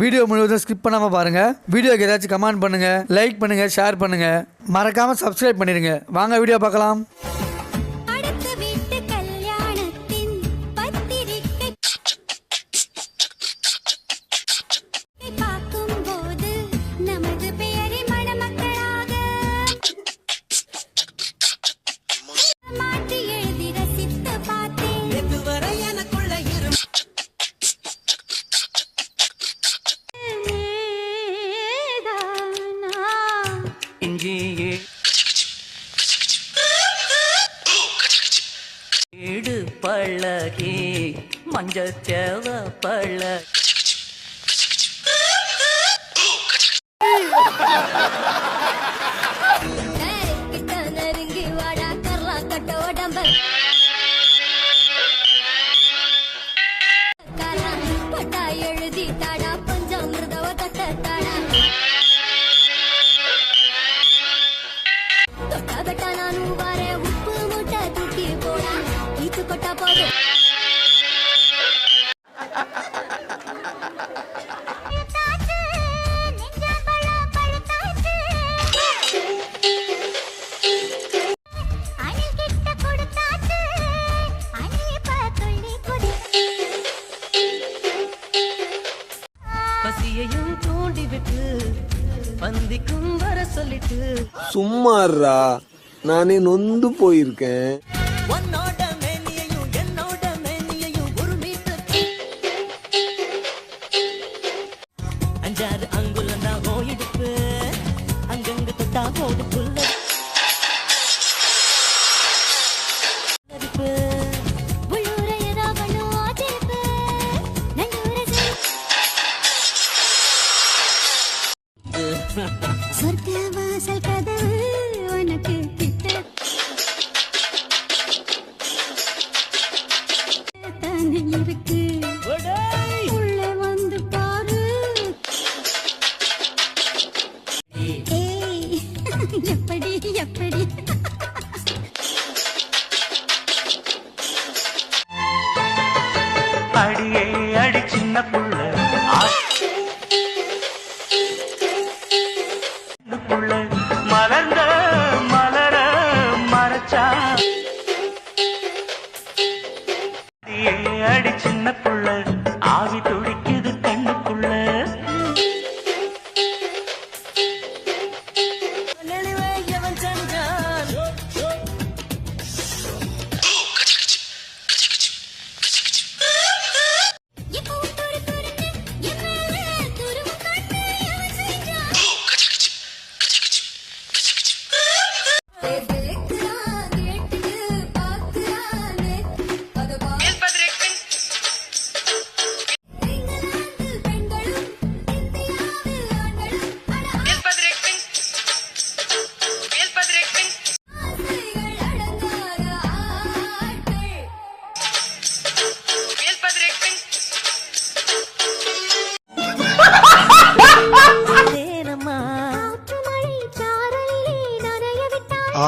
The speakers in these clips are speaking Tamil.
வீடியோ முழுவதும் ஸ்கிப் பண்ணாமல் பாருங்கள். வீடியோக்கு ஏதாச்சும் கமெண்ட் பண்ணுங்கள், லைக் பண்ணுங்கள், ஷேர் பண்ணுங்கள், மறக்காமல் சப்ஸ்கிரைப் பண்ணிடுங்க. வாங்க வீடியோ பார்க்கலாம். பழகி மஞ்சள் சேவ பழ நெருங்கி வாடா கர்லா கட்ட உடம்ப பட்டா எழுதி தாடா பஞ்சாமிர்தவ கட்ட தாடா தொட்டா பெட்டா நானும் வாரே உப்பு மூட்டை தூக்கி போடா ஈத்து கொட்டா போதும். பசியையும் தூண்டிவிட்டு பந்திக்கும் வர சொல்லிட்டு சும்மாறா நானே நொந்து போயிருக்கேன். உன்னோட மேனியையும் என்னோட மேனியையும் ஒரு மீட்டர் 5-6 அங்குலம் தான் ஓயிடுப்பு அங்கங்க தொட்டா போடு புல்ல சொர்க்க வாசல் கதவு உனக்கு கிட்ட தானே இருக்கு உள்ளே வந்து பாரு. ஏய் எப்படி எப்படி அடியே அடி சின்ன புள்ள மலர்ந்த மலர மறைச்சா அடி சின்ன புள்ள ஆவி துடிக்குது கண்ணுக்குள்ள. எவன் சென்றான்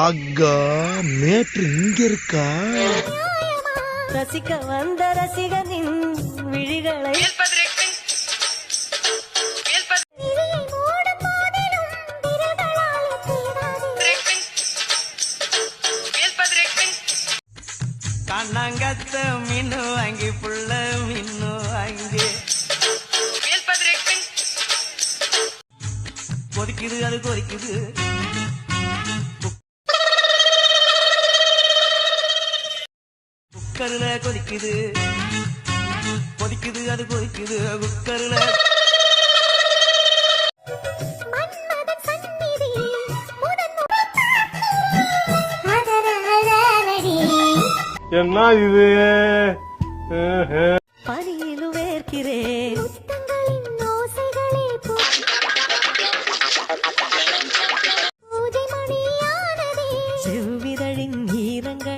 ஆகா மேட்ரு இங்க இருக்கா? ரசிக்க வந்த ரசிகனின் விழிகளை கண்ணாங்கத்த மின்னு வாங்கி புள்ள மின்னு வாங்கி கொதிக்குது அது கொதிக்குது குக்கர்ல கொதிக்குது கொதிக்குது அது கொதிக்குது குக்கர்ல என்ன இது? பனியிலும் வேர்க்கிறேன் செவ்விதழின் ஈரங்கள்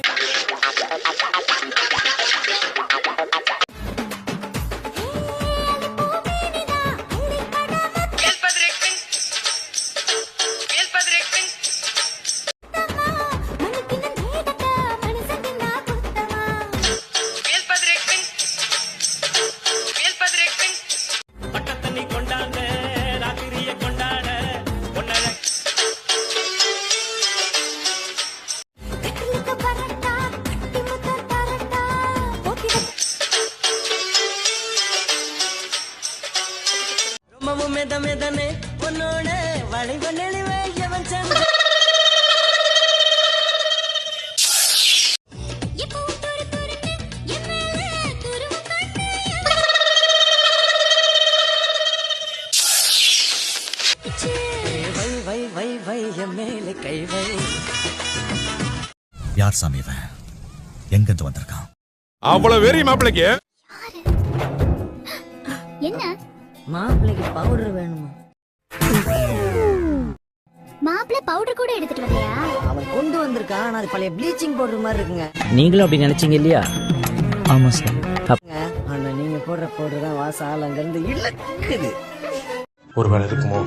கொண்டாங்க ராத்திரிய கொண்டாட ஒன்னழ கட்டிலுக்கு பரட்டா கட்டி முத்த தரட்டா போக்கிட ரொம்பவும் மெதனே உன்னோட வளைவ நெளிவே எவன் சென்ற எப்போ துரு துருன்னு என் மேல துருவம் காட்டு வை வை வை வை என் மேலே கை வை யார் சாமி இவன் எங்கிருந்து வந்திருக்கான்? அவ்வளவு வெறி மாப்பிளைக்கு என்ன மாப்பிள்ளைக்கு பவுடர் வேணுமா? மாப்பிள்ள பவுடர் கூட எடுத்துட்டு வரலையா அவன் கொண்டு வந்திருக்கான் ஆனா அது பழைய ப்ளீச்சிங் பவுடர் மாதிரி இருக்குங்க. நீங்களும் அப்படி நினைச்சீங்க இல்லையா? ஆமா சார். ஆனா நீங்க போடுற பவுடர் தான் வாசம் ஆள் அங்க இருந்து இழுக்குது. ஒருவேளை இருக்குமோ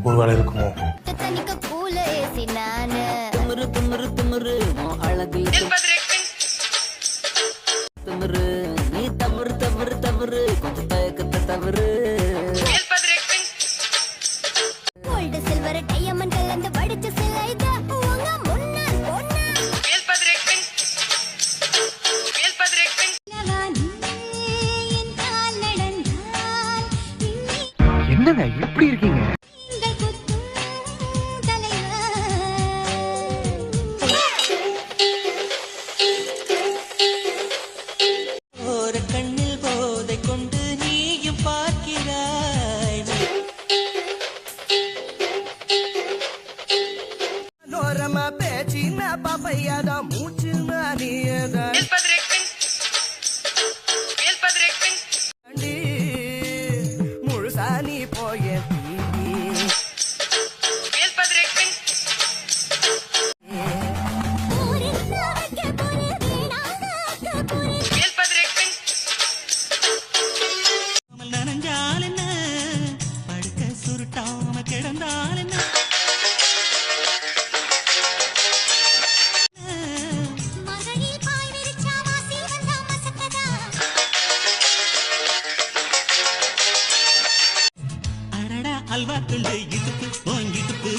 ஒருவேளை இருக்குமோ தனிக்க கூல ஏசி நானு துமுறு துமுறு துமுறு உன் அழகு துமுறு நீ தவறு தவறு தவறு கொஞ்சம் தயக்கத்தை தவறு கோல்டு சில்வர் டைமண்ட் கலந்து வடிச்ச சிலை தான் உங்க முன்னால் பொண்ணா என்னங்க எப்படி இருக்கீங்க? ஒரு கண்ணில் போதை கொண்டு நீயும் பார்க்கிறாய். நோரமா பேச்சின்னா பாப்பையாதான் மூச்சு மாறியதான் முழுசா நீ போய நனஞ்சால் என்ன படுக்க சுருட்டாம கிடந்தால் என்ன அடடா அல்வா துண்டு இடுப்பு போங்கிடுப்பு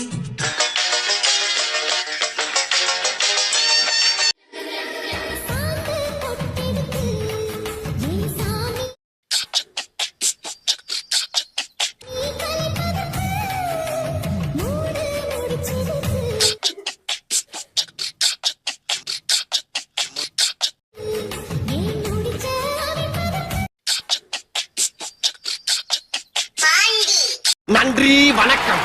நன்றி வணக்கம்